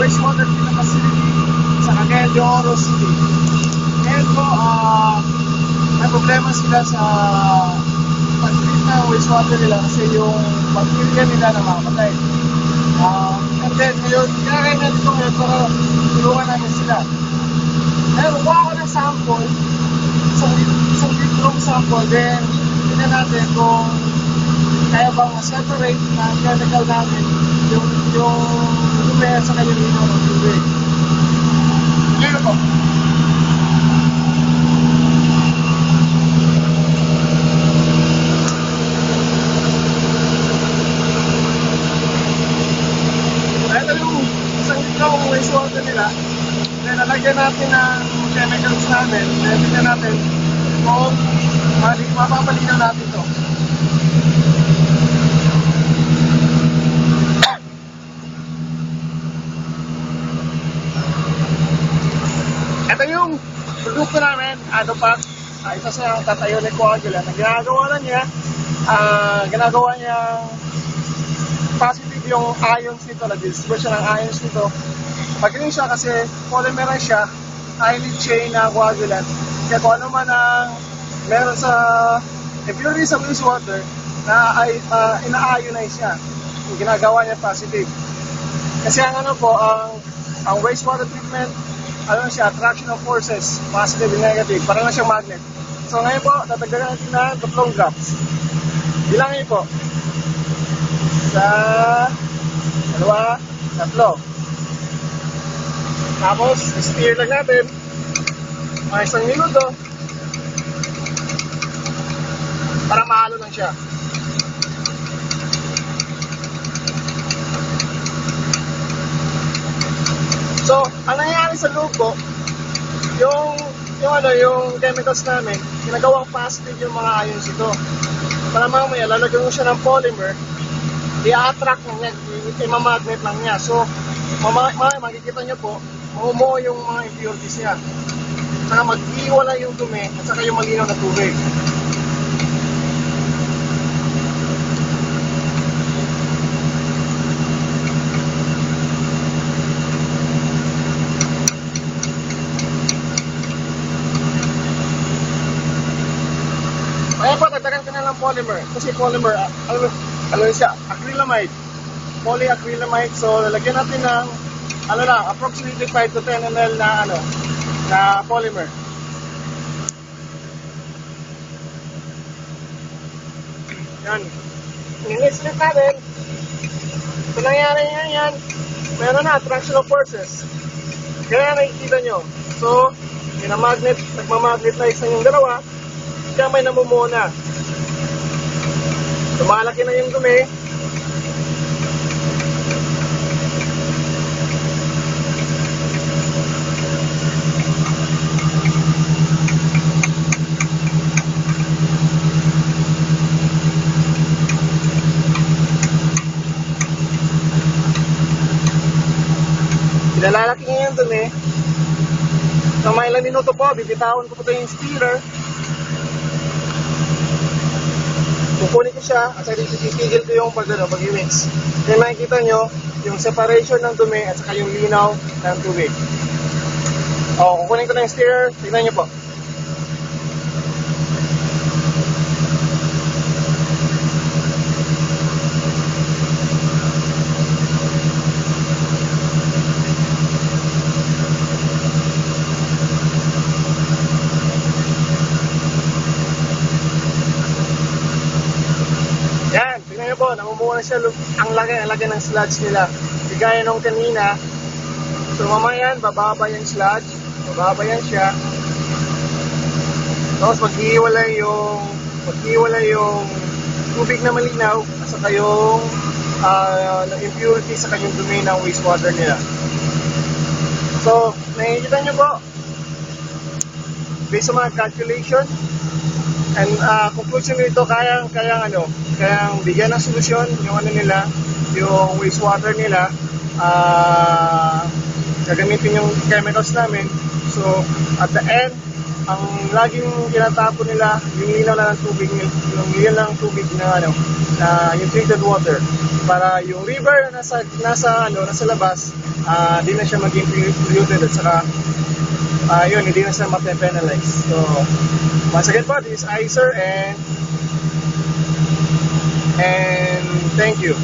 wastewater treatment facility sa Cagayan de Oro City. Ngayon po, may problema sila sa pag-treat ng wastewater nila kasi yung bacteria nila namamatay. And then, ngayon, kaya natin ito ngayon para tulungan namin sila. Ngayon, kuha ako ng sample, isang litrong sample, then tignan natin kung kaya bang separate ng chemical namin yung dumi at saka yung linaw ng tubig. Ngayon po. Ito yung isang litrong wastewater nila. Then nalagyan natin ng chemicals namin. Then tignan natin kung mapapalinaw natin ito. Ito yung produkto namin, Adopac. Ito sa tatayonic coagulant. Ang ginagawa niya positive yung ions nito, nag-distribute siya ng ions nito. Magaling siya kasi polymer siya, highly chain na coagulant. Kaya kung ano man ang meron sa impurity sa wastewater, na ina-ionize siya. Yung ginagawa niya positive. Kasi ang ang wastewater treatment, siya, attraction of forces, positive and negative, parang na siyang magnet. So ngayon po, tatagdagan natin na 3 drops. Bilangin po. 1, 2, 3. Tapos, stir lang natin. Mga 1 minuto. Para mahalo lang siya. So, ang nangyayari sa loob po, yung chemicals namin, ginagawang positive yung mga ions ito. Para mamaya, lalagyan mo siya ng polymer, i-attract niya, i-magnet lang niya. So, makikita niyo po, umuo yung mga impurities niya. Saka mag-iwala yung dumi at saka yung malinaw na tubig. Kaya po, tagdagan ka na ng polymer. Kasi polymer, siya, acrylamide. Polyacrylamide. So, lalagyan natin ng, approximately 5 to 10 ml na, na polymer. Yan. Nilis ulit natin. Ito nangyari yan. Meron na, attraction of forces. Kaya nakikita nyo. So, nagmamagnetize na yung dalawa. Kaya may namumuo na. Lumalaki na yung dumi. Lalaki niya yung dumi. So may ilang minuto po, bibitawan ko po ito yung stirrer. Kukunin ko siya at saka titigil ko yung pag-mix. Kaya makikita nyo yung separation ng dumi at saka yung linaw ng tubig. Kukunin ko na yung stirrer. Tignan nyo po. Yan, tingnan nyo po, namumuo na siya, ang laki ng sludge nila. Gaya nung kanina. So mamaya yan, bababa yung sludge, bababa yan siya. Tapos maghihiwalay yung tubig na malinaw, at saka yung impurity sa kanyang dumi ng wastewater nila. So, nakikita nyo po, based sa mga calculation, and conclusion nito, kayang bigyan ng solusyon yung yung wastewater nila, gagamitin yung chemicals namin. So at the end, ang laging tinatapon nila yung linaw lang ng tubig, yung linaw lang ng tubig na yung treated water, para yung river na nasa labas di na siya maging polluted at saka yun, hindi na siya mape-penalize. So, once again po, this is Icer and thank you.